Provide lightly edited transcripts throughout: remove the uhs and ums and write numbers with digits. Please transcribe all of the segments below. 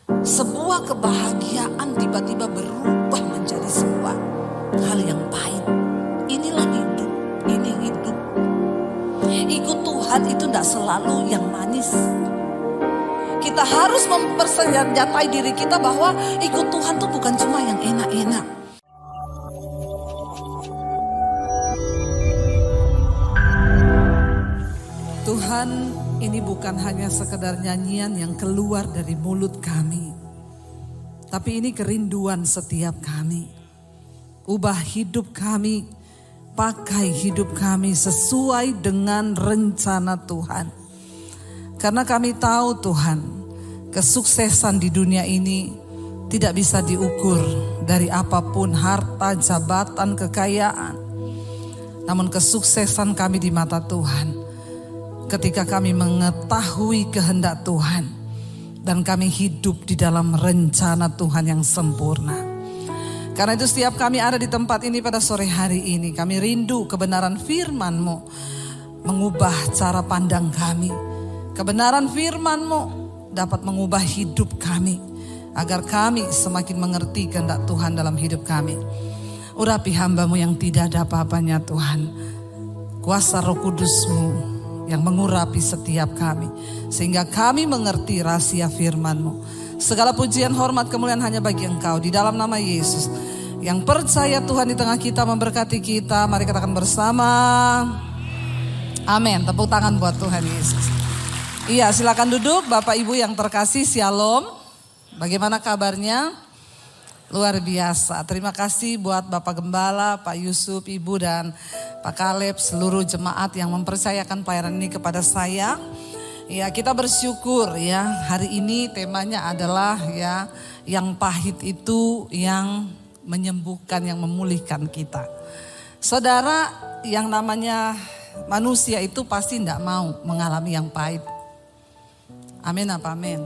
Sebuah kebahagiaan tiba-tiba berubah menjadi sebuah hal yang pahit. Inilah hidup, ini hidup. Ikut Tuhan itu tidak selalu yang manis. Kita harus mempersenjatai diri kita bahwa ikut Tuhan itu bukan cuma yang enak-enak. Tuhan, ini bukan hanya sekedar nyanyian yang keluar dari mulut kami, tapi ini kerinduan setiap kami. Ubah hidup kami, pakai hidup kami sesuai dengan rencana Tuhan. Karena kami tahu Tuhan, kesuksesan di dunia ini tidak bisa diukur dari apapun harta, jabatan, kekayaan. Namun kesuksesan kami di mata Tuhan ketika kami mengetahui kehendak Tuhan dan kami hidup di dalam rencana Tuhan yang sempurna. Karena itu setiap kami ada di tempat ini pada sore hari ini, kami rindu kebenaran firman-Mu mengubah cara pandang kami. Kebenaran firman-Mu dapat mengubah hidup kami agar kami semakin mengerti kehendak Tuhan dalam hidup kami. Urapi hamba-Mu yang tidak ada apa-apanya Tuhan. Kuasa Roh Kudus-Mu yang mengurapi setiap kami, sehingga kami mengerti rahasia firman-Mu. Segala pujian, hormat, kemuliaan hanya bagi Engkau. Di dalam nama Yesus, yang percaya Tuhan di tengah kita memberkati kita. Mari katakan bersama, amin. Tepuk tangan buat Tuhan Yesus. Iya, silakan duduk Bapak Ibu yang terkasih, shalom. Bagaimana kabarnya? Luar biasa. Terima kasih buat Bapak Gembala, Pak Yusuf, Ibu dan Pak Kaleb, seluruh jemaat yang mempercayakan pelayanan ini kepada saya. Ya, kita bersyukur ya. Hari ini temanya adalah ya, yang pahit itu yang menyembuhkan, yang memulihkan kita. Saudara, yang namanya manusia itu pasti tidak mau mengalami yang pahit. Amin apa amin?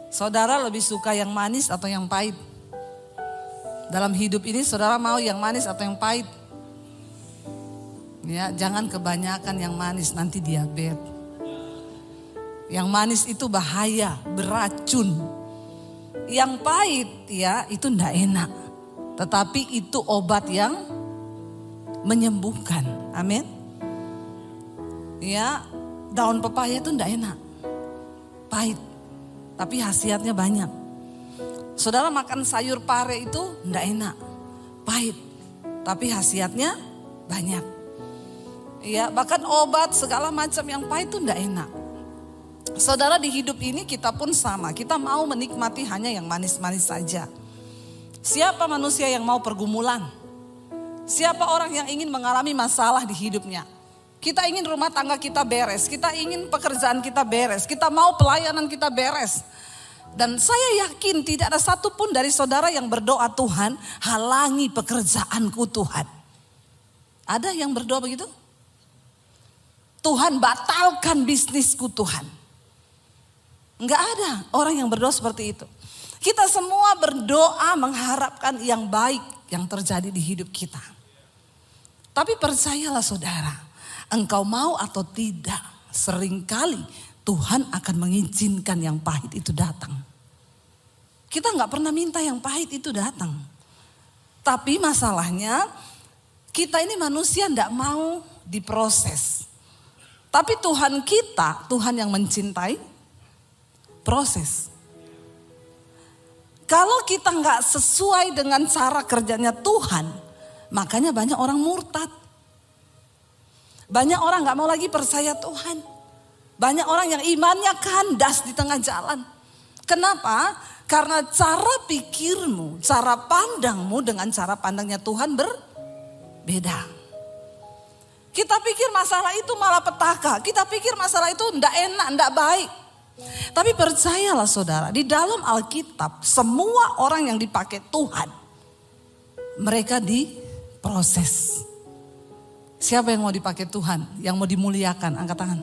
Saudara lebih suka yang manis atau yang pahit? Dalam hidup ini saudara mau yang manis atau yang pahit? Ya, jangan kebanyakan yang manis, nanti diabetes. Yang manis itu bahaya, beracun. Yang pahit ya itu enggak enak. Tetapi itu obat yang menyembuhkan. Amin. Ya, daun pepaya itu enggak enak. Pahit. Tapi khasiatnya banyak. Saudara makan sayur pare itu enggak enak. Pahit. Tapi khasiatnya banyak. Ya, bahkan obat segala macam yang pahit itu enggak enak. Saudara, di hidup ini kita pun sama. Kita mau menikmati hanya yang manis-manis saja. Siapa manusia yang mau pergumulan? Siapa orang yang ingin mengalami masalah di hidupnya? Kita ingin rumah tangga kita beres. Kita ingin pekerjaan kita beres. Kita mau pelayanan kita beres. Dan saya yakin tidak ada satupun dari saudara yang berdoa, Tuhan halangi pekerjaanku Tuhan. Ada yang berdoa begitu? Tuhan batalkan bisnisku Tuhan. Enggak ada orang yang berdoa seperti itu. Kita semua berdoa mengharapkan yang baik yang terjadi di hidup kita. Tapi percayalah saudara, engkau mau atau tidak, seringkali Tuhan akan mengizinkan yang pahit itu datang. Kita enggak pernah minta yang pahit itu datang. Tapi masalahnya kita ini manusia enggak mau diproses. Tapi Tuhan kita, Tuhan yang mencintai proses. Kalau kita nggak sesuai dengan cara kerjanya Tuhan, makanya banyak orang murtad. Banyak orang nggak mau lagi percaya Tuhan. Banyak orang yang imannya kandas di tengah jalan. Kenapa? Karena cara pikirmu, cara pandangmu dengan cara pandangnya Tuhan berbeda. Kita pikir masalah itu malah petaka. Kita pikir masalah itu ndak enak, ndak baik. Tapi percayalah saudara, di dalam Alkitab semua orang yang dipakai Tuhan, mereka diproses. Siapa yang mau dipakai Tuhan, yang mau dimuliakan, angkat tangan.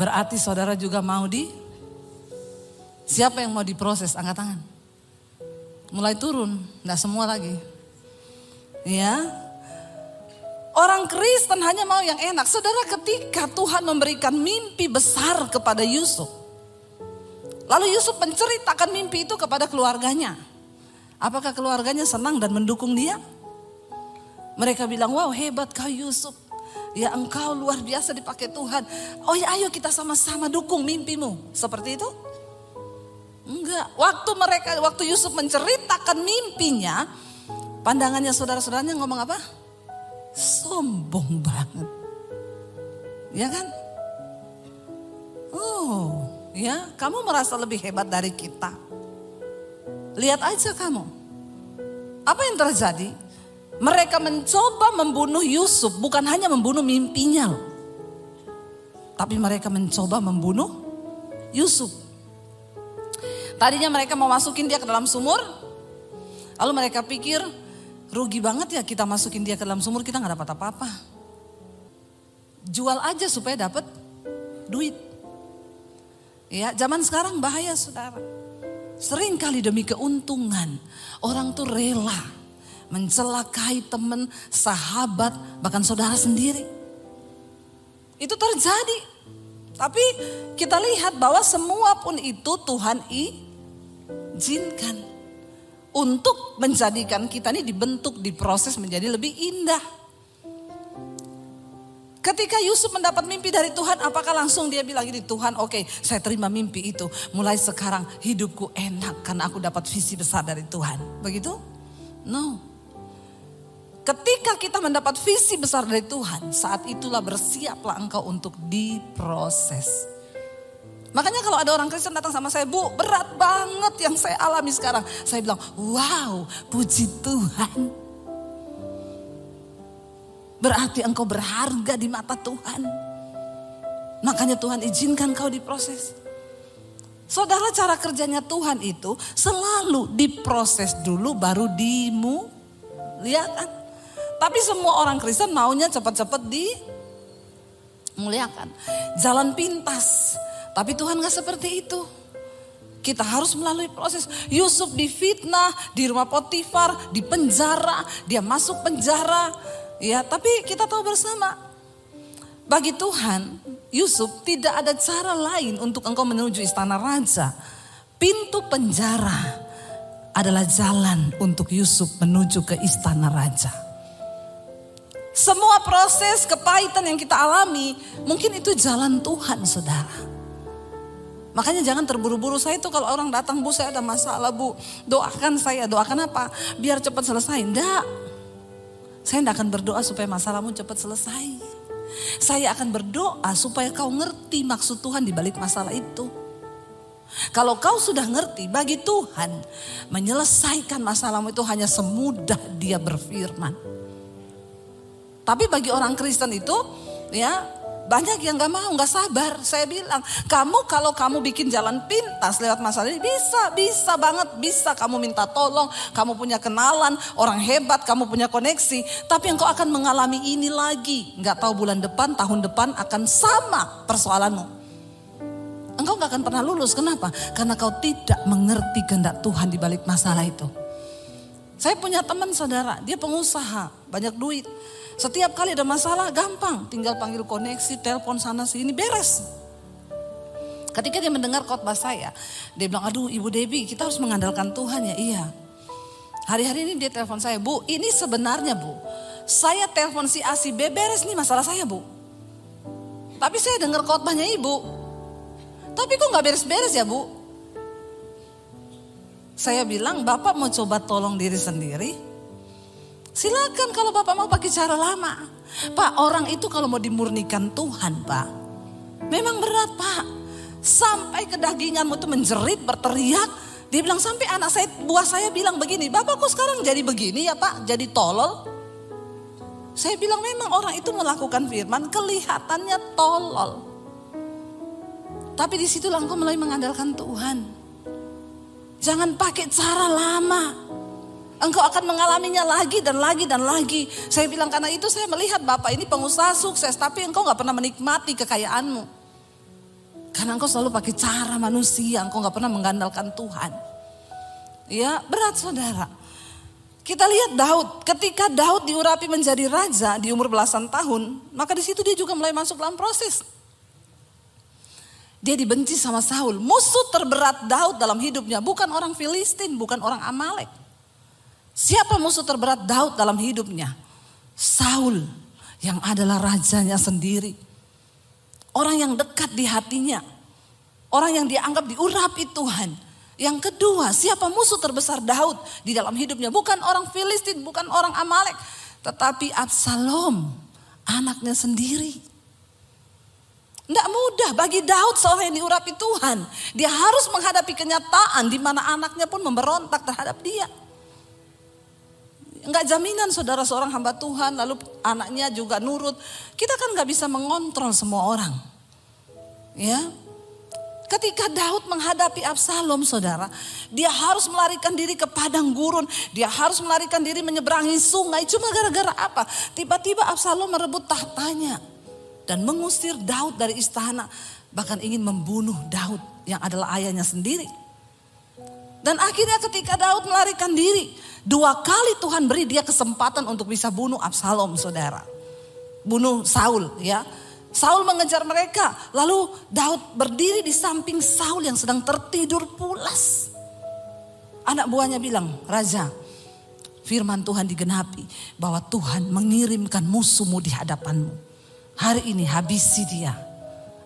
Berarti saudara juga mau siapa yang mau diproses, angkat tangan. Mulai turun, nggak semua lagi. Ya. Orang Kristen hanya mau yang enak. Saudara, ketika Tuhan memberikan mimpi besar kepada Yusuf, Lalu Yusuf menceritakan mimpi itu kepada keluarganya. Apakah keluarganya senang dan mendukung dia? Mereka bilang, wow hebat kau Yusuf. Ya engkau luar biasa dipakai Tuhan. Oh ya ayo kita sama-sama dukung mimpimu. Seperti itu? Enggak. Waktu Yusuf menceritakan mimpinya, pandangannya saudara-saudaranya ngomong apa? Sombong banget. Ya kan? Oh, ya, kamu merasa lebih hebat dari kita. Lihat aja kamu. Apa yang terjadi? Mereka mencoba membunuh Yusuf, bukan hanya membunuh mimpinya, tapi mereka mencoba membunuh Yusuf. Tadinya mereka mau masukin dia ke dalam sumur, lalu mereka pikir rugi banget ya kita masukin dia ke dalam sumur, kita nggak dapat apa-apa. Jual aja supaya dapat duit. Ya, zaman sekarang bahaya saudara. Sering kali demi keuntungan orang tuh rela mencelakai teman, sahabat, bahkan saudara sendiri. Itu terjadi. Tapi kita lihat bahwa semua pun itu Tuhan izinkan untuk menjadikan kita ini dibentuk, diproses menjadi lebih indah. Ketika Yusuf mendapat mimpi dari Tuhan, apakah langsung dia bilang gini, Tuhan oke, saya terima mimpi itu. Mulai sekarang hidupku enak karena aku dapat visi besar dari Tuhan. Begitu? No. Ketika kita mendapat visi besar dari Tuhan, saat itulah bersiaplah engkau untuk diproses. Makanya kalau ada orang Kristen datang sama saya, Bu berat banget yang saya alami sekarang. Saya bilang, wow puji Tuhan. Berarti engkau berharga di mata Tuhan. Makanya Tuhan izinkan kau diproses. Saudara, cara kerjanya Tuhan itu selalu diproses dulu baru dimuliakan. Tapi semua orang Kristen maunya cepat-cepat dimuliakan. Jalan pintas. Tapi Tuhan gak seperti itu. Kita harus melalui proses. Yusuf difitnah, di rumah Potifar, di penjara, dia masuk penjara. Ya, tapi kita tahu bersama, bagi Tuhan, Yusuf tidak ada cara lain untuk engkau menuju istana raja. Pintu penjara adalah jalan untuk Yusuf menuju ke istana raja. Semua proses kepahitan yang kita alami, mungkin itu jalan Tuhan saudara. Makanya jangan terburu-buru. Saya itu kalau orang datang, Bu saya ada masalah Bu, doakan saya. Doakan apa? Biar cepat selesai. Enggak. Saya tidak akan berdoa supaya masalahmu cepat selesai. Saya akan berdoa supaya kau ngerti maksud Tuhan di balik masalah itu. Kalau kau sudah ngerti, bagi Tuhan menyelesaikan masalahmu itu hanya semudah dia berfirman. Tapi bagi orang Kristen itu ya banyak yang gak mau, gak sabar. Saya bilang, kalau kamu bikin jalan pintas lewat masalah ini, bisa banget, bisa kamu minta tolong, kamu punya kenalan, orang hebat, kamu punya koneksi. Tapi engkau akan mengalami ini lagi. Gak tahu bulan depan, tahun depan akan sama persoalanmu. Engkau gak akan pernah lulus, kenapa? Karena kau tidak mengerti kehendak Tuhan di balik masalah itu. Saya punya teman saudara, dia pengusaha, banyak duit. Setiap kali ada masalah gampang, tinggal panggil koneksi, telepon sana sini, beres. Ketika dia mendengar khotbah saya, dia bilang, aduh Ibu Debbie kita harus mengandalkan Tuhan ya. Iya. Hari-hari ini dia telepon saya, Bu ini sebenarnya Bu, saya telepon si A si B beres nih masalah saya Bu. Tapi saya dengar khotbahnya Ibu, tapi kok gak beres-beres ya Bu. Saya bilang, Bapak mau coba tolong diri sendiri? Silakan kalau Bapak mau pakai cara lama. Pak, orang itu kalau mau dimurnikan Tuhan Pak, memang berat Pak. Sampai kedaginganmu itu menjerit, berteriak. Dia bilang sampai anak saya, buah saya bilang begini, Bapak kok sekarang jadi begini ya Pak, jadi tolol. Saya bilang memang orang itu melakukan firman, kelihatannya tolol. Tapi disitulah engkau mulai mengandalkan Tuhan. Jangan pakai cara lama. Engkau akan mengalaminya lagi dan lagi dan lagi. Saya bilang karena itu saya melihat Bapak ini pengusaha sukses. Tapi engkau gak pernah menikmati kekayaanmu. Karena engkau selalu pakai cara manusia. Engkau gak pernah mengandalkan Tuhan. Ya berat saudara. Kita lihat Daud. Ketika Daud diurapi menjadi raja di umur belasan tahun. Maka di situ dia juga mulai masuk dalam proses. Dia dibenci sama Saul. Musuh terberat Daud dalam hidupnya bukan orang Filistin, bukan orang Amalek. Siapa musuh terberat Daud dalam hidupnya? Saul yang adalah rajanya sendiri. Orang yang dekat di hatinya. Orang yang dianggap diurapi Tuhan. Yang kedua, siapa musuh terbesar Daud di dalam hidupnya? Bukan orang Filistin, bukan orang Amalek. Tetapi Absalom, anaknya sendiri. Tidak mudah bagi Daud seorang yang diurapi Tuhan. Dia harus menghadapi kenyataan di mana anaknya pun memberontak terhadap dia. Enggak jaminan saudara seorang hamba Tuhan lalu anaknya juga nurut. Kita kan gak bisa mengontrol semua orang. Ya. Ketika Daud menghadapi Absalom saudara, dia harus melarikan diri ke padang gurun. Dia harus melarikan diri menyeberangi sungai. Cuma gara-gara apa? Tiba-tiba Absalom merebut tahtanya dan mengusir Daud dari istana. Bahkan ingin membunuh Daud yang adalah ayahnya sendiri. Dan akhirnya ketika Daud melarikan diri, 2 kali Tuhan beri dia kesempatan untuk bisa bunuh Absalom saudara. Bunuh Saul ya. Saul mengejar mereka. Lalu Daud berdiri di samping Saul yang sedang tertidur pulas. Anak buahnya bilang, Raja, firman Tuhan digenapi bahwa Tuhan mengirimkan musuhmu di hadapanmu. Hari ini habisi dia.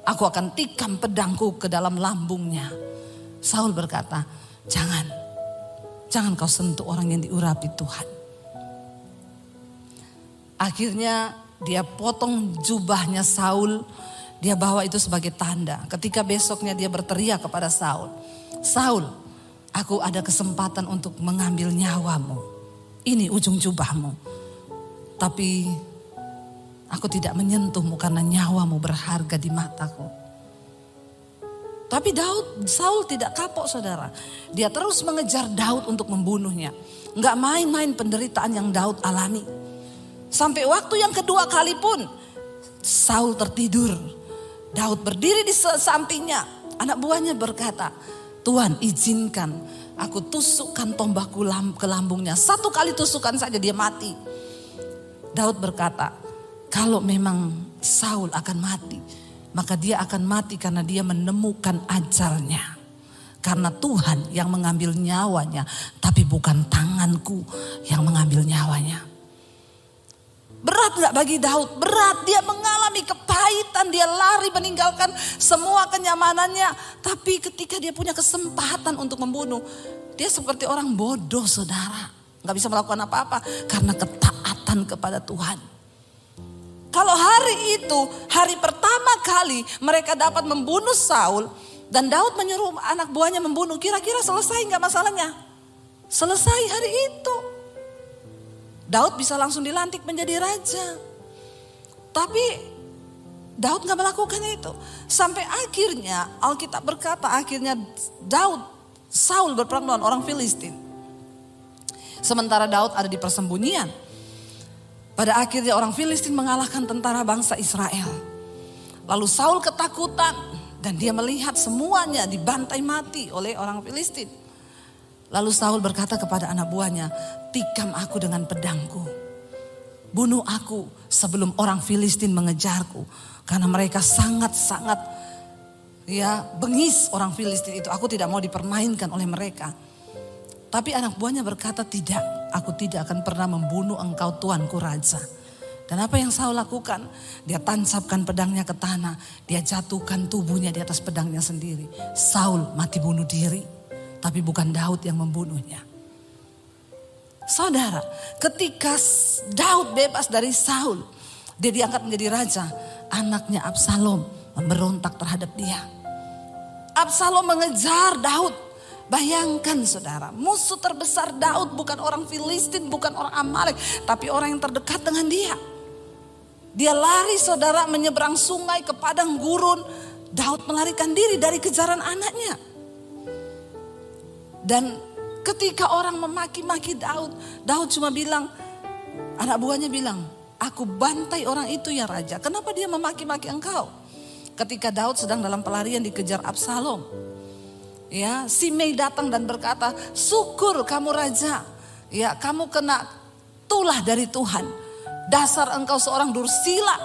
Aku akan tikam pedangku ke dalam lambungnya. Saul berkata, jangan kau sentuh orang yang diurapi Tuhan. Akhirnya dia potong jubahnya Saul. Dia bawa itu sebagai tanda. Ketika besoknya dia berteriak kepada Saul. Saul, aku ada kesempatan untuk mengambil nyawamu. Ini ujung jubahmu. Tapi aku tidak menyentuhmu karena nyawamu berharga di mataku. Tapi Saul tidak kapok saudara. Dia terus mengejar Daud untuk membunuhnya. Enggak main-main penderitaan yang Daud alami. Sampai waktu yang kedua kali pun Saul tertidur. Daud berdiri di sampingnya. Anak buahnya berkata, Tuhan izinkan aku tusukkan tombakku ke lambungnya. 1 kali tusukan saja dia mati. Daud berkata, kalau memang Saul akan mati, maka dia akan mati karena dia menemukan ajalnya. Karena Tuhan yang mengambil nyawanya, tapi bukan tanganku yang mengambil nyawanya. Berat gak bagi Daud? Berat, dia mengalami kepahitan, dia lari meninggalkan semua kenyamanannya. Tapi ketika dia punya kesempatan untuk membunuh, dia seperti orang bodoh saudara. Gak bisa melakukan apa-apa karena ketaatan kepada Tuhan. Kalau hari itu, hari pertama kali mereka dapat membunuh Saul dan Daud menyuruh anak buahnya membunuh, kira-kira selesai gak masalahnya? Selesai hari itu. Daud bisa langsung dilantik menjadi raja. Tapi Daud gak melakukan itu. Sampai akhirnya Alkitab berkata akhirnya Saul berperang melawan orang Filistin. Sementara Daud ada di persembunyian. Pada akhirnya orang Filistin mengalahkan tentara bangsa Israel. Lalu Saul ketakutan dan dia melihat semuanya dibantai mati oleh orang Filistin. Lalu Saul berkata kepada anak buahnya, tikam aku dengan pedangku. Bunuh aku sebelum orang Filistin mengejarku. Karena mereka sangat-sangat bengis orang Filistin itu. Aku tidak mau dipermainkan oleh mereka. Tapi anak buahnya berkata, tidak, aku tidak akan pernah membunuh engkau tuanku raja. Dan apa yang Saul lakukan? Dia tancapkan pedangnya ke tanah. Dia jatuhkan tubuhnya di atas pedangnya sendiri. Saul mati bunuh diri. Tapi bukan Daud yang membunuhnya. Saudara, ketika Daud bebas dari Saul, dia diangkat menjadi raja. Anaknya Absalom memberontak terhadap dia. Absalom mengejar Daud. Bayangkan saudara, musuh terbesar Daud bukan orang Filistin, bukan orang Amalek, tapi orang yang terdekat dengan dia. Dia lari saudara menyeberang sungai ke padang gurun. Daud melarikan diri dari kejaran anaknya. Dan ketika orang memaki-maki Daud, Daud cuma bilang, anak buahnya bilang, aku bantai orang itu ya raja. Kenapa dia memaki-maki engkau? Ketika Daud sedang dalam pelarian dikejar Absalom. Ya, Simei datang dan berkata, syukur kamu raja. Ya, kamu kena tulah dari Tuhan. Dasar engkau seorang dursila.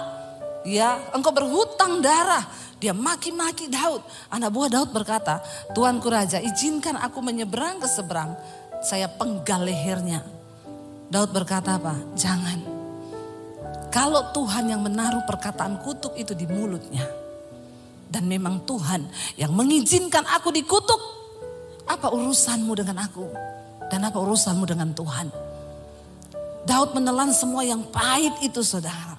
Ya, engkau berhutang darah Dia maki-maki Daud. Anak buah Daud berkata, Tuanku Raja, izinkan aku menyeberang ke seberang. Saya penggal lehernya. Daud berkata apa? Jangan. Kalau Tuhan yang menaruh perkataan kutuk itu di mulutnya. Dan memang Tuhan yang mengizinkan aku dikutuk. Apa urusanmu dengan aku? Dan apa urusanmu dengan Tuhan? Daud menelan semua yang pahit itu saudara.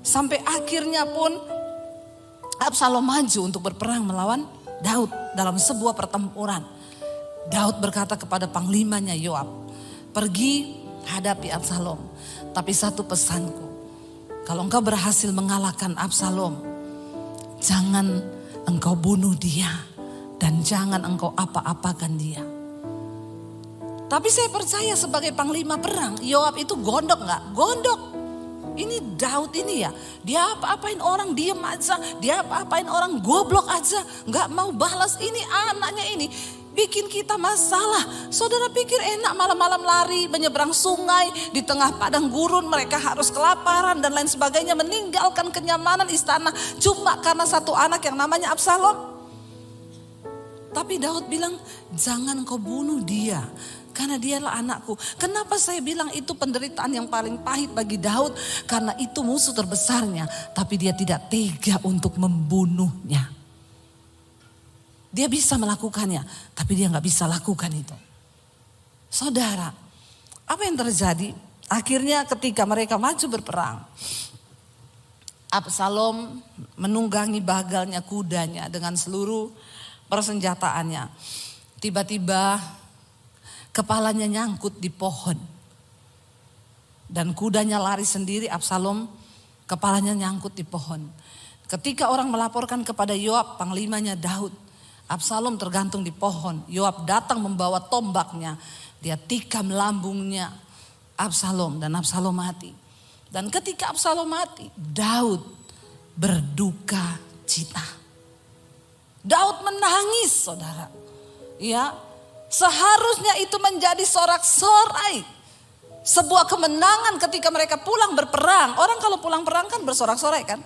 Sampai akhirnya pun Absalom maju untuk berperang melawan Daud dalam sebuah pertempuran. Daud berkata kepada panglimanya Yoab, pergi hadapi Absalom. Tapi satu pesanku, kalau engkau berhasil mengalahkan Absalom, jangan engkau bunuh dia dan jangan engkau apa-apakan dia. Tapi saya percaya sebagai panglima perang, Yoab itu gondok gak? Gondok. Ini Daud ini ya, dia apa-apain orang diem aja, dia apa-apain orang goblok aja, gak mau balas. Ini anaknya ini bikin kita masalah. Saudara pikir enak malam-malam lari menyeberang sungai di tengah padang gurun, mereka harus kelaparan dan lain sebagainya, meninggalkan kenyamanan istana cuma karena satu anak yang namanya Absalom. Tapi Daud bilang, jangan kau bunuh dia. Karena dialah anakku. Kenapa saya bilang itu penderitaan yang paling pahit bagi Daud? Karena itu musuh terbesarnya. Tapi dia tidak tega untuk membunuhnya. Dia bisa melakukannya. Tapi dia gak bisa lakukan itu. Saudara, apa yang terjadi? Akhirnya ketika mereka maju berperang, Absalom menunggangi bagalnya kudanya dengan seluruh persenjataannya. Tiba-tiba kepalanya nyangkut di pohon. Dan kudanya lari sendiri, Absalom kepalanya nyangkut di pohon. Ketika orang melaporkan kepada Yoab, panglimanya Daud, Absalom tergantung di pohon. Yoab datang membawa tombaknya. Dia tikam lambungnya Absalom dan Absalom mati. Dan ketika Absalom mati, Daud berduka cita. Daud menangis saudara. Ya, seharusnya itu menjadi sorak-sorai. Sebuah kemenangan ketika mereka pulang berperang. Orang kalau pulang perang kan bersorak-sorai kan.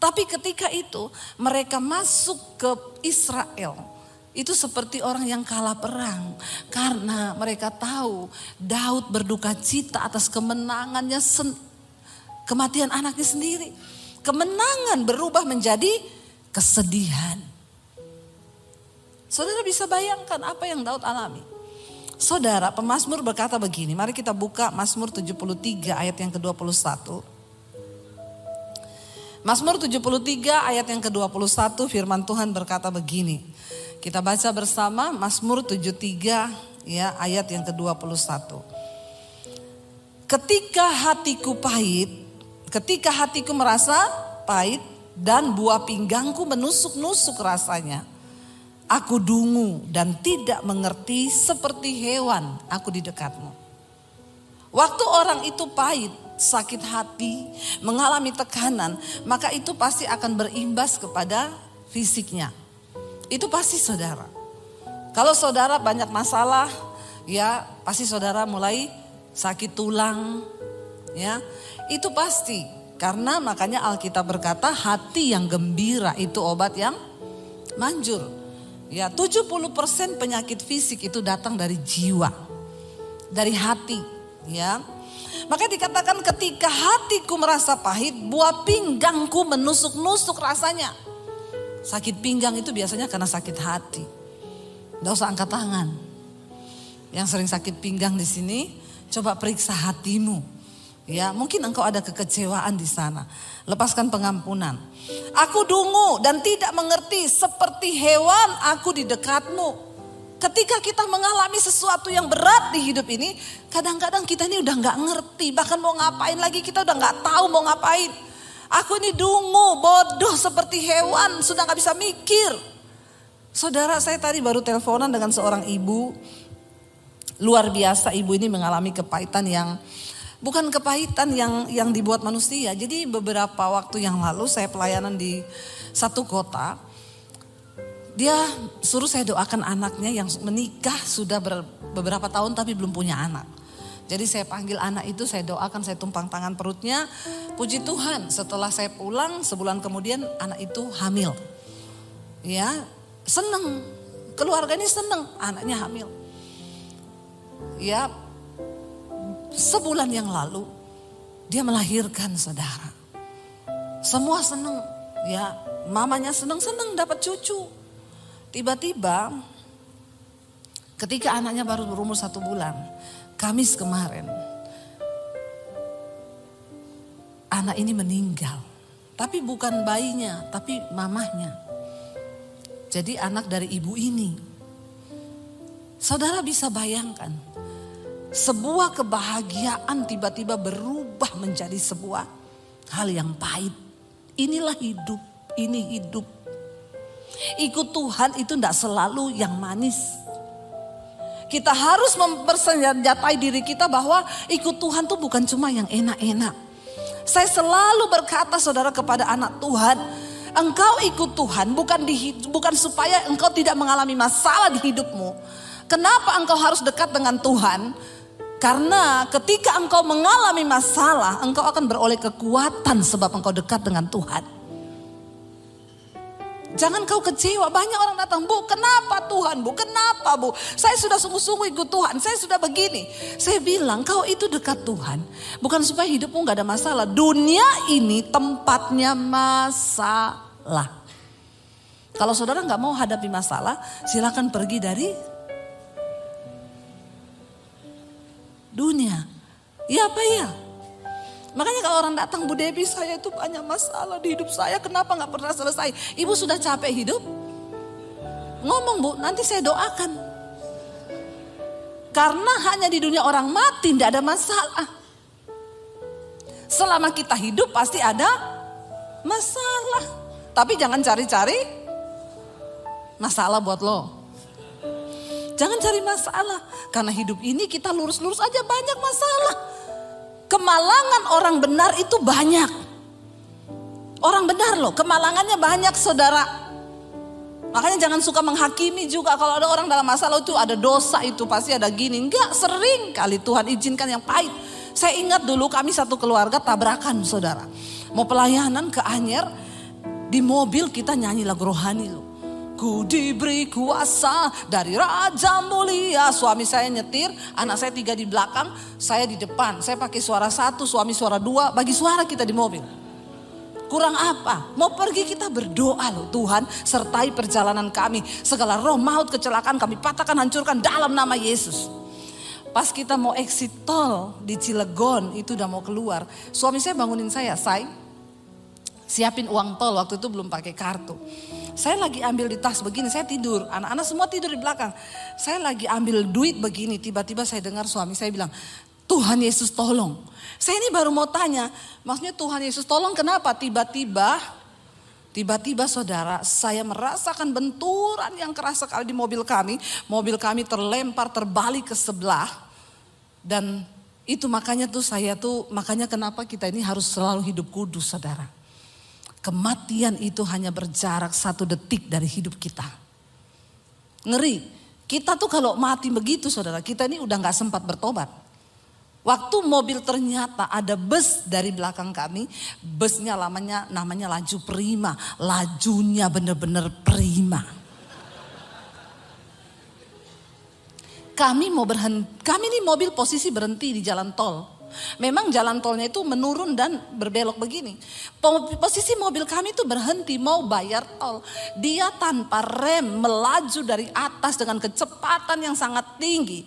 Tapi ketika itu mereka masuk ke Israel. Itu seperti orang yang kalah perang. Karena mereka tahu Daud berduka cita atas kemenangannya, kematian anaknya sendiri. Kemenangan berubah menjadi kesedihan. Saudara bisa bayangkan apa yang Daud alami. Saudara, pemazmur berkata begini. Mari kita buka Mazmur 73 ayat yang ke-21. Mazmur 73 ayat yang ke-21 firman Tuhan berkata begini. Kita baca bersama Mazmur 73 ya ayat yang ke-21. Ketika hatiku pahit, ketika hatiku merasa pahit dan buah pinggangku menusuk-nusuk rasanya. Aku dungu dan tidak mengerti seperti hewan aku di dekatmu. Waktu orang itu pahit, sakit hati, mengalami tekanan, maka itu pasti akan berimbas kepada fisiknya. Itu pasti saudara. Kalau saudara banyak masalah, ya pasti saudara mulai sakit tulang, ya itu pasti. Karena makanya Alkitab berkata hati yang gembira itu obat yang manjur. Ya 70% penyakit fisik itu datang dari jiwa, dari hati. Ya, maka dikatakan ketika hatiku merasa pahit, buah pinggangku menusuk-nusuk rasanya. Sakit pinggang itu biasanya karena sakit hati. Nggak usah angkat tangan. Yang sering sakit pinggang di sini, coba periksa hatimu. Ya, mungkin engkau ada kekecewaan di sana. Lepaskan pengampunan. Aku dungu dan tidak mengerti seperti hewan aku di dekatmu. Ketika kita mengalami sesuatu yang berat di hidup ini, kadang-kadang kita ini udah gak ngerti. Bahkan mau ngapain lagi kita udah gak tahu mau ngapain. Aku ini dungu, bodoh seperti hewan, sudah gak bisa mikir. Saudara, saya tadi baru teleponan dengan seorang ibu. Luar biasa, ibu ini mengalami kepahitan yang bukan kepahitan yang dibuat manusia. Jadi beberapa waktu yang lalu saya pelayanan di satu kota. Dia suruh saya doakan anaknya yang menikah sudah beberapa tahun tapi belum punya anak. Jadi saya panggil anak itu, saya doakan, saya tumpang tangan perutnya. Puji Tuhan, setelah saya pulang sebulan kemudian anak itu hamil. Ya, seneng. Keluarga ini seneng, anaknya hamil. Ya, sebulan yang lalu dia melahirkan, saudara. Semua seneng, ya, mamanya seneng dapat cucu. Tiba-tiba ketika anaknya baru berumur 1 bulan, Kamis kemarin, anak ini meninggal. Tapi bukan bayinya, tapi mamahnya. Jadi anak dari ibu ini. Saudara bisa bayangkan, sebuah kebahagiaan tiba-tiba berubah menjadi sebuah hal yang pahit. Inilah hidup, ini hidup. Ikut Tuhan itu tidak selalu yang manis. Kita harus mempersenjatai diri kita bahwa ikut Tuhan tuh bukan cuma yang enak-enak. Saya selalu berkata, saudara, kepada anak Tuhan, engkau ikut Tuhan bukan supaya engkau tidak mengalami masalah di hidupmu. Kenapa engkau harus dekat dengan Tuhan? Karena ketika engkau mengalami masalah, engkau akan beroleh kekuatan sebab engkau dekat dengan Tuhan. Jangan kau kecewa, banyak orang datang, Bu kenapa Tuhan, Bu kenapa Bu, saya sudah sungguh-sungguh ikut Tuhan, saya sudah begini. Saya bilang kau itu dekat Tuhan bukan supaya hidupmu gak ada masalah. Dunia ini tempatnya masalah. Kalau saudara gak mau hadapi masalah, silakan pergi dari dunia. Ya apa ya? Makanya kalau orang datang, Bu Debbie saya itu banyak masalah di hidup saya, kenapa gak pernah selesai? Ibu sudah capek hidup? Ngomong Bu, nanti saya doakan. Karena hanya di dunia orang mati tidak ada masalah. Selama kita hidup pasti ada masalah. Tapi jangan cari-cari masalah buat lo. Jangan cari masalah. Karena hidup ini kita lurus-lurus aja banyak masalah. Kemalangan orang benar itu banyak. Orang benar loh, kemalangannya banyak, saudara. Makanya jangan suka menghakimi juga. Kalau ada orang dalam masalah itu ada dosa, itu pasti ada gini. Enggak, sering kali Tuhan izinkan yang pahit. Saya ingat dulu kami satu keluarga tabrakan, saudara. Mau pelayanan ke Anyer, di mobil kita nyanyi lagu rohani loh. Ku diberi kuasa dari Raja Mulia. Suami saya nyetir, anak saya 3 di belakang, saya di depan. Saya pakai suara 1, suami suara 2, bagi suara kita di mobil. Kurang apa? Mau pergi kita berdoa loh, Tuhan sertai perjalanan kami. Segala roh maut kecelakaan kami patahkan, hancurkan dalam nama Yesus. Pas kita mau exit tol di Cilegon, itu udah mau keluar. Suami saya bangunin saya, siapin uang tol, waktu itu belum pakai kartu. Saya lagi ambil di tas begini, saya tidur. Anak-anak semua tidur di belakang. Saya lagi ambil duit begini, tiba-tiba saya dengar suami saya bilang, Tuhan Yesus tolong. Saya ini baru mau tanya, maksudnya Tuhan Yesus tolong kenapa? Tiba-tiba saudara, saya merasakan benturan yang keras sekali di mobil kami. Mobil kami terlempar, terbalik ke sebelah. Dan itu makanya kenapa kita ini harus selalu hidup kudus, saudara. Kematian itu hanya berjarak 1 detik dari hidup kita. Ngeri. Kita tuh kalau mati begitu, saudara, kita ini udah gak sempat bertobat. Waktu mobil ternyata ada bus dari belakang kami. Busnya namanya laju prima. Lajunya bener-bener prima. Kami ini mobil posisi berhenti di jalan tol. Memang jalan tolnya itu menurun dan berbelok begini. Posisi mobil kami itu berhenti mau bayar tol. Dia tanpa rem melaju dari atas dengan kecepatan yang sangat tinggi.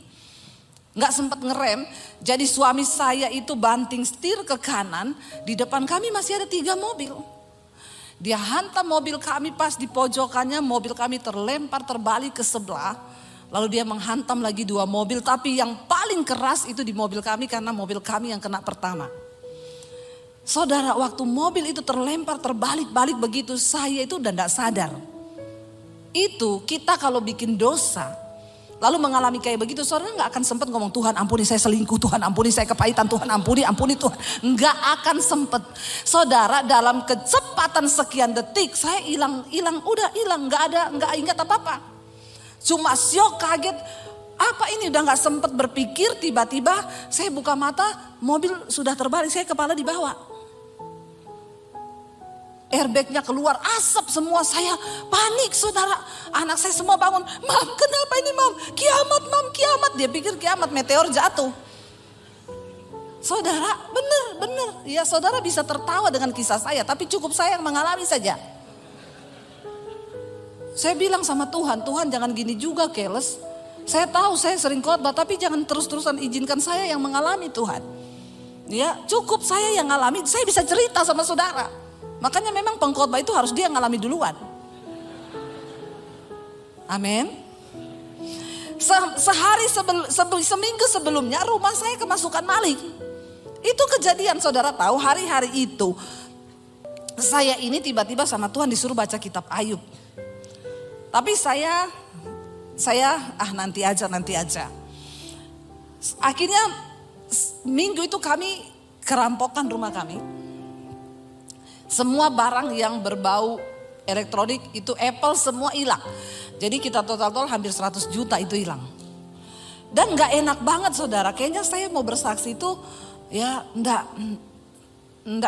Gak sempat ngerem. Jadi suami saya itu banting setir ke kanan. Di depan kami masih ada 3 mobil. Dia hantam mobil kami, pas di pojokannya mobil kami terlempar terbalik ke sebelah. Lalu dia menghantam lagi 2 mobil, tapi yang paling keras itu di mobil kami karena mobil kami yang kena pertama. Saudara, waktu mobil itu terlempar terbalik-balik begitu, saya itu udah gak sadar. Itu kita kalau bikin dosa, lalu mengalami kayak begitu, saudara gak akan sempat ngomong, Tuhan ampuni saya selingkuh, Tuhan ampuni saya kepahitan, Tuhan ampuni Tuhan. Gak akan sempet. Saudara, dalam kecepatan sekian detik saya hilang, gak ingat apa-apa. Cuma syok, kaget, Apa ini? Udah gak sempat berpikir, tiba-tiba saya buka mata, mobil sudah terbalik, saya kepala di bawah. Airbagnya keluar, asap semua, saya panik saudara. Anak saya semua bangun, "Mam, kenapa ini mam? Kiamat mam, kiamat." Dia pikir kiamat, meteor jatuh. Saudara, benar. Ya saudara bisa tertawa dengan kisah saya, tapi cukup saya yang mengalami saja. Saya bilang sama Tuhan, Tuhan jangan gini juga keles. Saya tahu saya sering khotbah, tapi jangan terus-terusan izinkan saya yang mengalami Tuhan. Ya cukup saya yang ngalami, saya bisa cerita sama saudara. Makanya memang pengkhotbah itu harus dia ngalami duluan. Amin. Seminggu sebelumnya rumah saya kemasukan maling. Itu kejadian, saudara tahu hari-hari itu. Saya ini tiba-tiba sama Tuhan disuruh baca kitab Ayub. Tapi saya nanti aja. Akhirnya minggu itu kami kerampokan rumah kami. Semua barang yang berbau elektronik itu Apple semua hilang. Jadi kita total hampir 100 juta itu hilang. Dan gak enak banget saudara. Kayaknya saya mau bersaksi itu ya enggak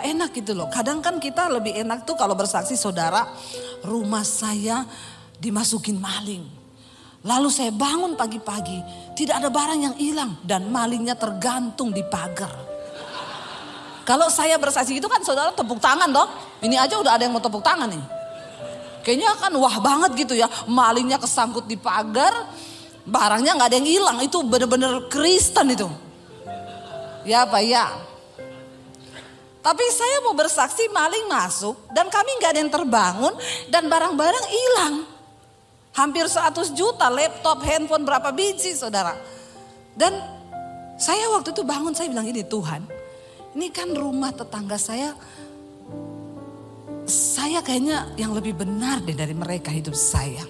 enak gitu loh. Kadang kan kita lebih enak tuh kalau bersaksi saudara. Rumah saya dimasukin maling. Lalu saya bangun pagi-pagi. Tidak ada barang yang hilang. Dan malingnya tergantung di pagar. Kalau saya bersaksi itu kan saudara tepuk tangan dong. Ini aja udah ada yang mau tepuk tangan nih. Kayaknya kan wah banget gitu ya. Malingnya kesangkut di pagar. Barangnya gak ada yang hilang. Itu bener-bener Kristen itu. Ya Pak ya. Tapi saya mau bersaksi maling masuk. Dan kami gak ada yang terbangun. Dan barang-barang hilang. Hampir 100 juta laptop, handphone berapa biji saudara. Dan saya waktu itu bangun saya bilang ini Tuhan. Ini kan rumah tetangga saya kayaknya yang lebih benar deh dari mereka hidup saya.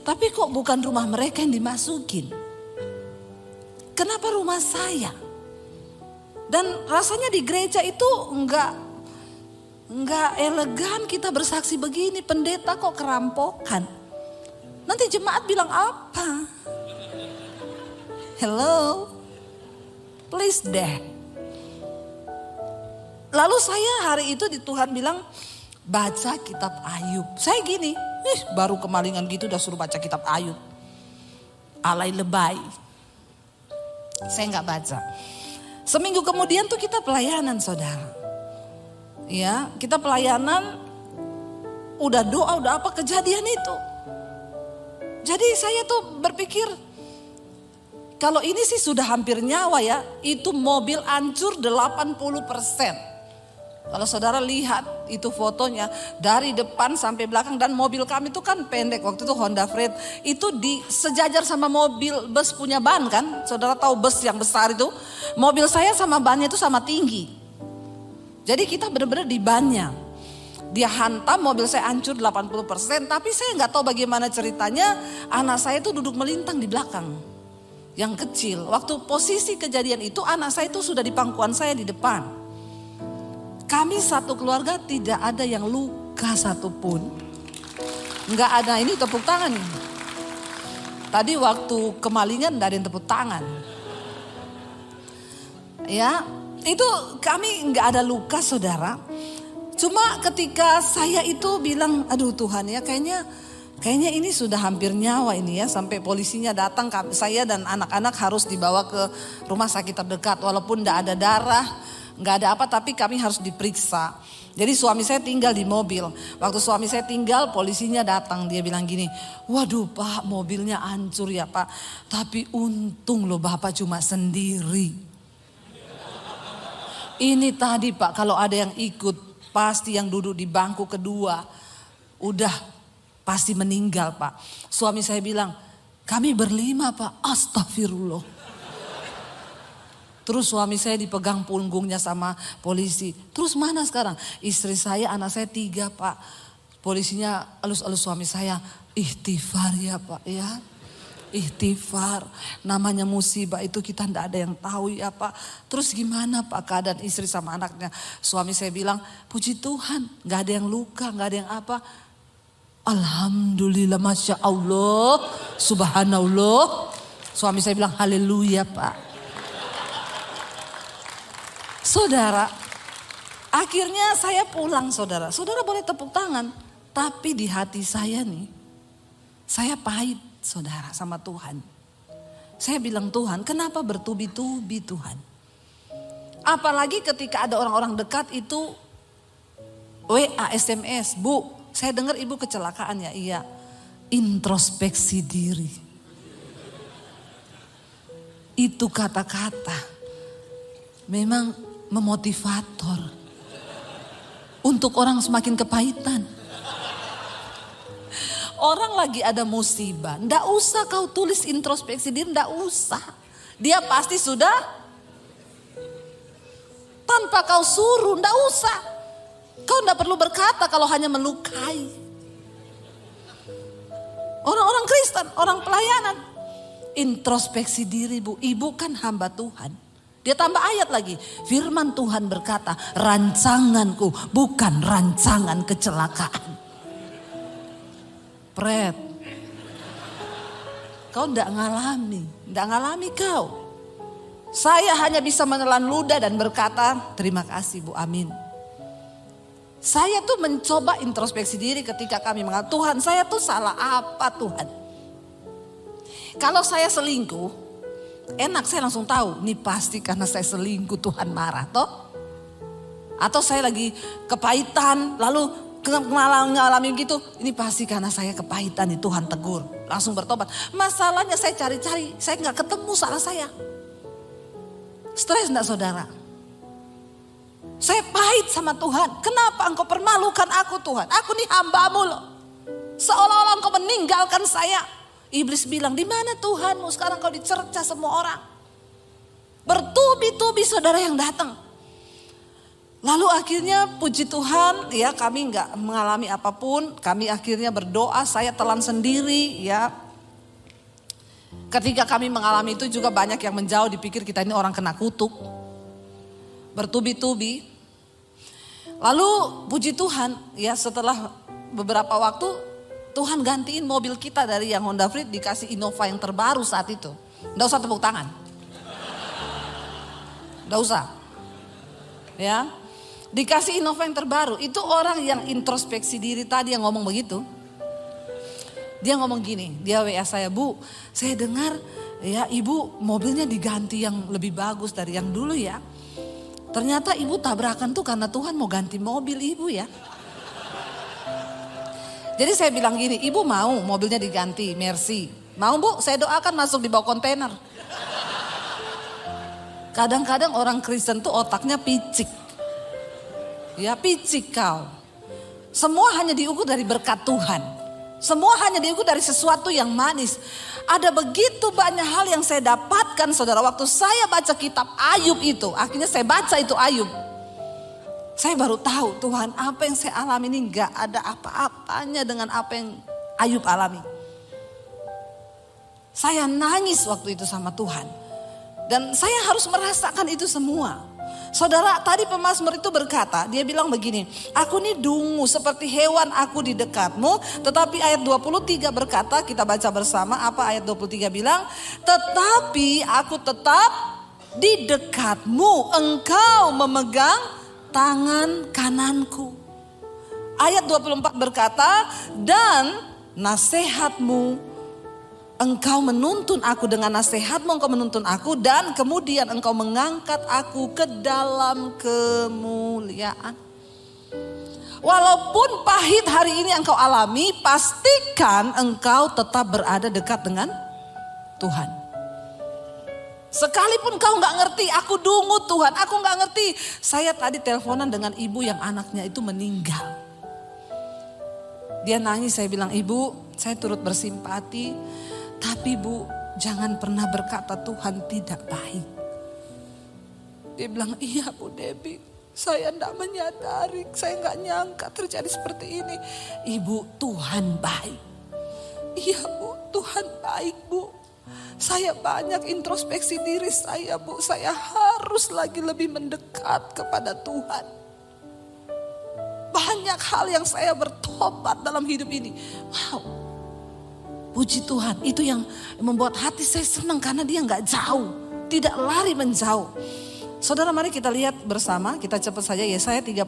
Tapi kok bukan rumah mereka yang dimasukin? Kenapa rumah saya? Dan rasanya di gereja itu enggak elegan kita bersaksi begini. Pendeta kok kerampokan? Nanti jemaat bilang apa? Hello? Please deh. Lalu saya hari itu di Tuhan bilang baca kitab Ayub. Saya gini, baru kemalingan gitu udah suruh baca kitab Ayub. Alay lebay. Saya gak baca. Seminggu kemudian tuh kita pelayanan saudara. Ya, kita pelayanan udah doa, udah apa kejadian itu. Jadi saya tuh berpikir kalau ini sih sudah hampir nyawa ya, itu mobil hancur 80%. Kalau saudara lihat itu fotonya dari depan sampai belakang dan mobil kami itu kan pendek. Waktu itu Honda Freed itu sejajar sama mobil bus punya ban kan. Saudara tahu bus yang besar itu. Mobil saya sama bannya itu sama tinggi. Jadi kita benar-benar di bannya. Dia hantam mobil saya hancur 80%. Tapi saya gak tahu bagaimana ceritanya anak saya itu duduk melintang di belakang. Yang kecil, waktu posisi kejadian itu anak saya itu sudah di pangkuan saya di depan. Kami satu keluarga tidak ada yang luka satupun. Enggak ada, ini tepuk tangan nih. Tadi waktu kemalingan enggak ada yang tepuk tangan. Ya, itu kami enggak ada luka saudara. Cuma ketika saya itu bilang, aduh Tuhan ya kayaknya ini sudah hampir nyawa ini ya. Sampai polisinya datang, saya dan anak-anak harus dibawa ke rumah sakit terdekat. Walaupun enggak ada darah, enggak ada apa, tapi kami harus diperiksa. Jadi suami saya tinggal di mobil. Waktu suami saya tinggal, polisinya datang. Dia bilang gini, waduh Pak, mobilnya hancur ya Pak. Tapi untung loh Bapak cuma sendiri. Ini tadi Pak, kalau ada yang ikut, pasti yang duduk di bangku kedua udah pasti meninggal Pak. Suami saya bilang, kami berlima Pak. Astagfirullah. Terus suami saya dipegang punggungnya sama polisi. Terus mana sekarang? Istri saya, anak saya 3 Pak. Polisinya elus-elus suami saya. Ikhtifar ya Pak ya. Ikhtifar. Namanya musibah itu kita tidak ada yang tahu ya Pak. Terus gimana Pak keadaan istri sama anaknya? Suami saya bilang, puji Tuhan gak ada yang luka, gak ada yang apa. Alhamdulillah, Masya Allah, Subhanallah. Suami saya bilang haleluya Pak. Saudara, akhirnya saya pulang saudara. Saudara boleh tepuk tangan. Tapi di hati saya nih, saya pahit saudara sama Tuhan. Saya bilang Tuhan, kenapa bertubi-tubi Tuhan? Apalagi ketika ada orang-orang dekat itu WA, SMS, Bu, saya dengar ibu kecelakaan ya, iya. Introspeksi diri. Itu kata-kata memang memotivator untuk orang semakin kepahitan. Orang lagi ada musibah, ndak usah kau tulis introspeksi diri, ndak usah. Dia pasti sudah, tanpa kau suruh, ndak usah. Kau ndak perlu berkata kalau hanya melukai. Orang-orang Kristen, orang pelayanan, introspeksi diri Bu, ibu kan hamba Tuhan. Dia tambah ayat lagi, firman Tuhan berkata, rancanganku bukan rancangan kecelakaan. Pret, kau ndak ngalami kau. Saya hanya bisa menelan ludah dan berkata, terima kasih Bu, amin. Saya tuh mencoba introspeksi diri ketika kami mengatakan, Tuhan saya tuh salah apa Tuhan? Kalau saya selingkuh, enak saya langsung tahu, ini pasti karena saya selingkuh Tuhan marah toh. Atau saya lagi kepahitan lalu ngalamin gitu, ini pasti karena saya kepahitan nih Tuhan tegur. Langsung bertobat. Masalahnya saya cari-cari, saya gak ketemu salah saya. Stres enggak saudara? Saya pahit sama Tuhan. Kenapa engkau permalukan aku Tuhan? Aku nih hambamu loh. Seolah-olah engkau meninggalkan saya. Iblis bilang, di mana Tuhanmu? Sekarang kau dicerca semua orang. Bertubi-tubi saudara yang datang. Lalu akhirnya puji Tuhan ya kami nggak mengalami apapun. Kami akhirnya berdoa, saya telan sendiri ya. Ketika kami mengalami itu juga banyak yang menjauh, dipikir kita ini orang kena kutuk. Bertubi-tubi. Lalu puji Tuhan ya setelah beberapa waktu Tuhan gantiin mobil kita dari yang Honda Freed dikasih Innova yang terbaru saat itu. Nggak usah tepuk tangan. Nggak usah. Ya. Dikasih Innova yang terbaru. Itu orang yang introspeksi diri tadi yang ngomong begitu. Dia ngomong gini, dia WA saya, Bu, saya dengar ya ibu mobilnya diganti yang lebih bagus dari yang dulu ya. Ternyata ibu tabrakan tuh karena Tuhan mau ganti mobil ibu ya. Jadi saya bilang gini, ibu mau mobilnya diganti, Mercy. Mau Bu, saya doakan masuk di bawah kontainer. Kadang-kadang orang Kristen tuh otaknya picik. Ya picik kau. Semua hanya diukur dari berkat Tuhan. Semua hanya diukur dari sesuatu yang manis. Ada begitu banyak hal yang saya dapatkan saudara. Waktu saya baca kitab Ayub itu. Akhirnya saya baca itu Ayub. Saya baru tahu Tuhan apa yang saya alami ini gak ada apa-apanya dengan apa yang Ayub alami. Saya nangis waktu itu sama Tuhan. Dan saya harus merasakan itu semua. Saudara, tadi pemazmur itu berkata, dia bilang begini, aku ini dungu seperti hewan aku di dekatmu. Tetapi ayat 23 berkata, kita baca bersama apa ayat 23 bilang, tetapi aku tetap di dekatmu, engkau memegang tangan kananku. Ayat 24 berkata, dan nasihatmu, engkau menuntun aku dengan nasihatmu, engkau menuntun aku dan kemudian engkau mengangkat aku ke dalam kemuliaan. Walaupun pahit hari ini engkau alami, pastikan engkau tetap berada dekat dengan Tuhan. Sekalipun kau gak ngerti, aku dungu Tuhan, aku gak ngerti. Saya tadi teleponan dengan ibu yang anaknya itu meninggal. Dia nangis, saya bilang, ibu saya turut bersimpati. Tapi Bu, jangan pernah berkata Tuhan tidak baik. Dia bilang, iya Bu Debbie, saya tidak menyadari, saya nggak nyangka terjadi seperti ini. Ibu, Tuhan baik. Iya Bu, Tuhan baik Bu. Saya banyak introspeksi diri saya Bu, saya harus lagi lebih mendekat kepada Tuhan. banyak hal yang saya bertobat dalam hidup ini. Wow, puji Tuhan, itu yang membuat hati saya senang karena dia gak jauh, tidak lari menjauh. Saudara, mari kita lihat bersama, kita cepat saja Yesaya 38.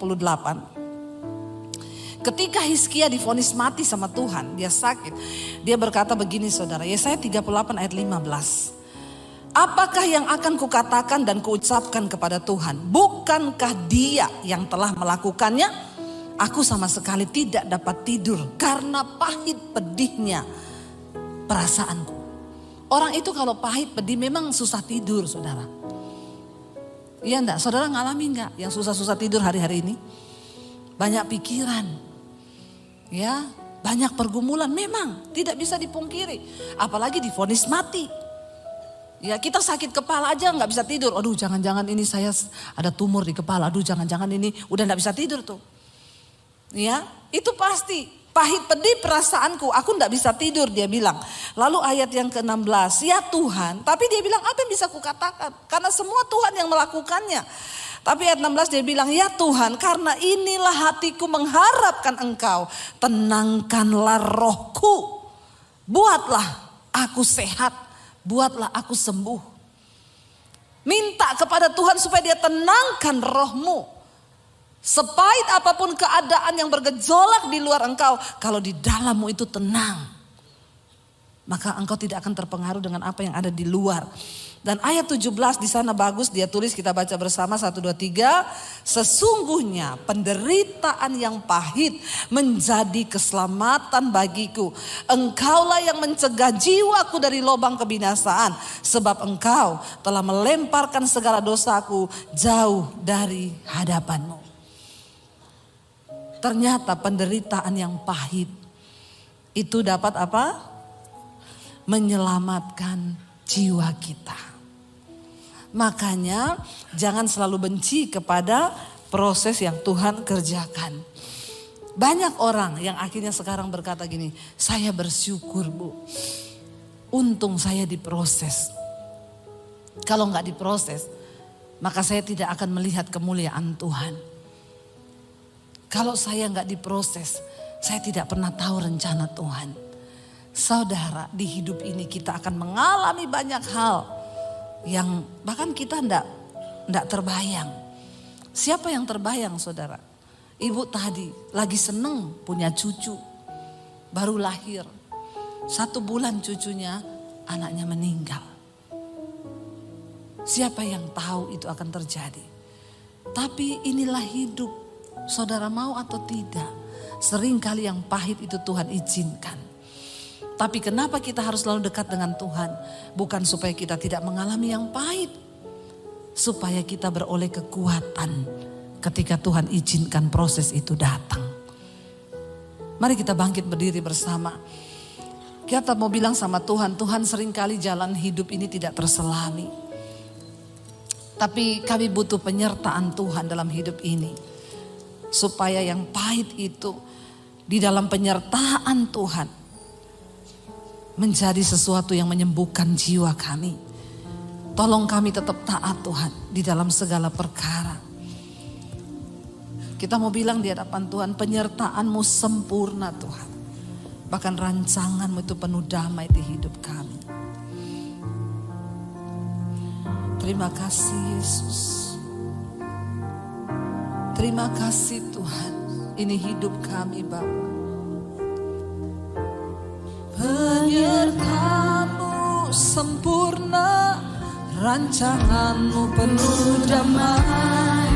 Ketika Hizkia divonis mati sama Tuhan, dia sakit. Dia berkata begini saudara, Yesaya 38 ayat 15. Apakah yang akan kukatakan dan kuucapkan kepada Tuhan? Bukankah dia yang telah melakukannya? Aku sama sekali tidak dapat tidur karena pahit pedihnya perasaanku. Orang itu kalau pahit pedih memang susah tidur saudara. Iya enggak? Saudara ngalami enggak yang susah-susah tidur hari-hari ini? Banyak pikiran. Ya, banyak pergumulan memang tidak bisa dipungkiri. Apalagi divonis mati. Ya, kita sakit kepala aja nggak bisa tidur. Aduh, jangan-jangan ini saya ada tumor di kepala. Aduh, jangan-jangan ini udah nggak bisa tidur tuh. Ya, itu pasti. Pahit pedih perasaanku, aku nggak bisa tidur, dia bilang. Lalu ayat yang ke-16, ya Tuhan, tapi dia bilang apa yang bisa kukatakan? Karena semua Tuhan yang melakukannya. Tapi ayat 16 dia bilang, ya Tuhan, karena inilah hatiku mengharapkan Engkau, tenangkanlah rohku, buatlah aku sehat, buatlah aku sembuh. Minta kepada Tuhan supaya dia tenangkan rohmu. Sepahit apapun keadaan yang bergejolak di luar engkau, kalau di dalammu itu tenang, maka engkau tidak akan terpengaruh dengan apa yang ada di luar. Dan ayat 17 di sana bagus dia tulis, kita baca bersama 1, 2, 3. Sesungguhnya penderitaan yang pahit menjadi keselamatan bagiku. Engkaulah yang mencegah jiwaku dari lubang kebinasaan. Sebab engkau telah melemparkan segala dosaku jauh dari hadapanmu. Ternyata penderitaan yang pahit itu dapat apa? Menyelamatkan jiwa kita. Makanya jangan selalu benci kepada proses yang Tuhan kerjakan. Banyak orang yang akhirnya sekarang berkata gini, saya bersyukur Bu, untung saya diproses. Kalau nggak diproses, maka saya tidak akan melihat kemuliaan Tuhan. Kalau saya nggak diproses, saya tidak pernah tahu rencana Tuhan. Saudara, di hidup ini kita akan mengalami banyak hal yang bahkan kita nggak terbayang. Siapa yang terbayang saudara? Ibu tadi lagi seneng punya cucu, baru lahir. 1 bulan cucunya, anaknya meninggal. Siapa yang tahu itu akan terjadi? Tapi inilah hidup. Saudara mau atau tidak, seringkali yang pahit itu Tuhan izinkan. Tapi kenapa kita harus selalu dekat dengan Tuhan? Bukan supaya kita tidak mengalami yang pahit, supaya kita beroleh kekuatan ketika Tuhan izinkan proses itu datang. Mari kita bangkit berdiri bersama. Kita mau bilang sama Tuhan, Tuhan seringkali jalan hidup ini tidak terselami. Tapi kami butuh penyertaan Tuhan dalam hidup ini. Supaya yang pahit itu di dalam penyertaan Tuhan menjadi sesuatu yang menyembuhkan jiwa kami. Tolong kami tetap taat Tuhan di dalam segala perkara. Kita mau bilang di hadapan Tuhan, penyertaan-Mu sempurna Tuhan. Bahkan rancangan-Mu itu penuh damai di hidup kami. Terima kasih Yesus. Terima kasih Tuhan, ini hidup kami Bapa. Penyertaan-Mu sempurna, rancangan-Mu penuh damai,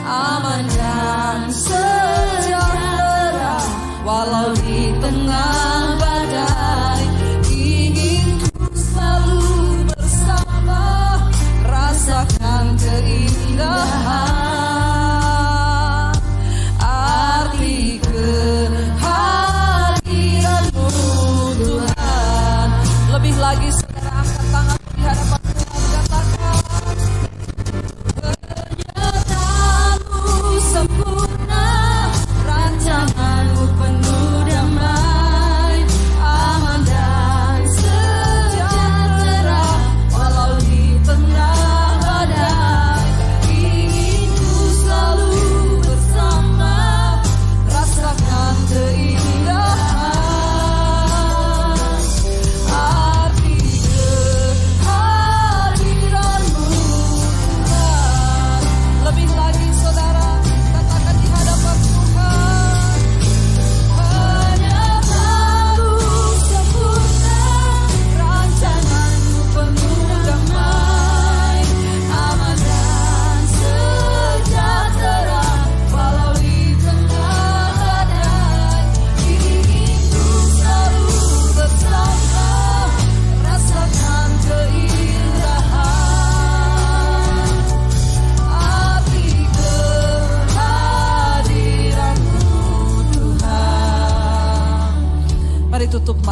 aman dan sejahtera, walau di tengah badai, ingin ku selalu bersama, rasakan keindahan. Lebih lagi saudara angkat tangan di hadapan Tuhan, katakan penyertaan-Mu sempurna, rancangan-Mu penuh damai,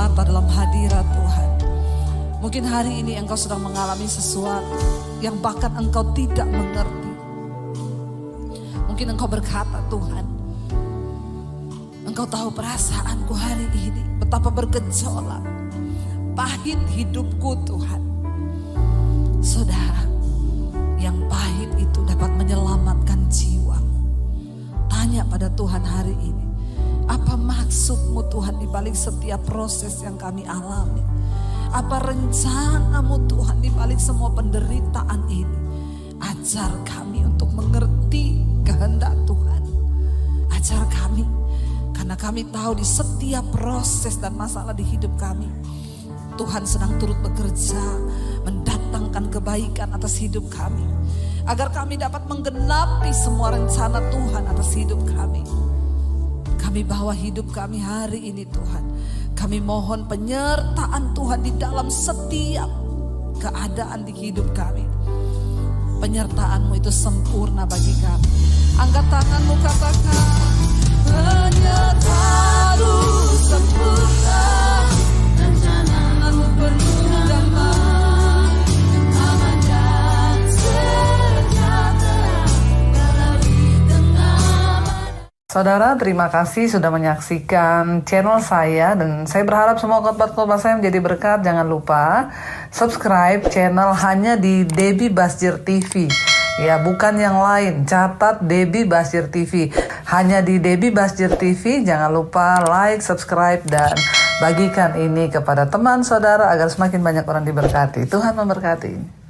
mata dalam hadirat Tuhan. Mungkin hari ini engkau sedang mengalami sesuatu yang bahkan engkau tidak mengerti. Mungkin engkau berkata, Tuhan, engkau tahu perasaanku hari ini, betapa bergejolak, pahit hidupku Tuhan. Saudara, yang pahit itu dapat menyelamatkan jiwamu. Tanya pada Tuhan hari ini, apa maksudmu Tuhan di balik setiap proses yang kami alami? Apa rencanamu Tuhan di balik semua penderitaan ini? Ajar kami untuk mengerti kehendak Tuhan. Ajar kami, karena kami tahu di setiap proses dan masalah di hidup kami, Tuhan sedang turut bekerja mendatangkan kebaikan atas hidup kami, agar kami dapat menggenapi semua rencana Tuhan atas hidup kami. Kami bawa hidup kami hari ini Tuhan. Kami mohon penyertaan Tuhan di dalam setiap keadaan di hidup kami. Penyertaan-Mu itu sempurna bagi kami. Angkat tangan-Mu, katakan, penyertaan-Mu sempurna, rencana-Mu penuh damai, aman dan sejahtera melalui tengah. Saudara, terima kasih sudah menyaksikan channel saya, dan saya berharap semua khotbah-khotbah saya menjadi berkat. Jangan lupa subscribe channel hanya di Debbie Basjir TV. Ya, bukan yang lain. Catat Debbie Basjir TV. Hanya di Debbie Basjir TV. Jangan lupa like, subscribe, dan bagikan ini kepada teman saudara agar semakin banyak orang diberkati. Tuhan memberkati.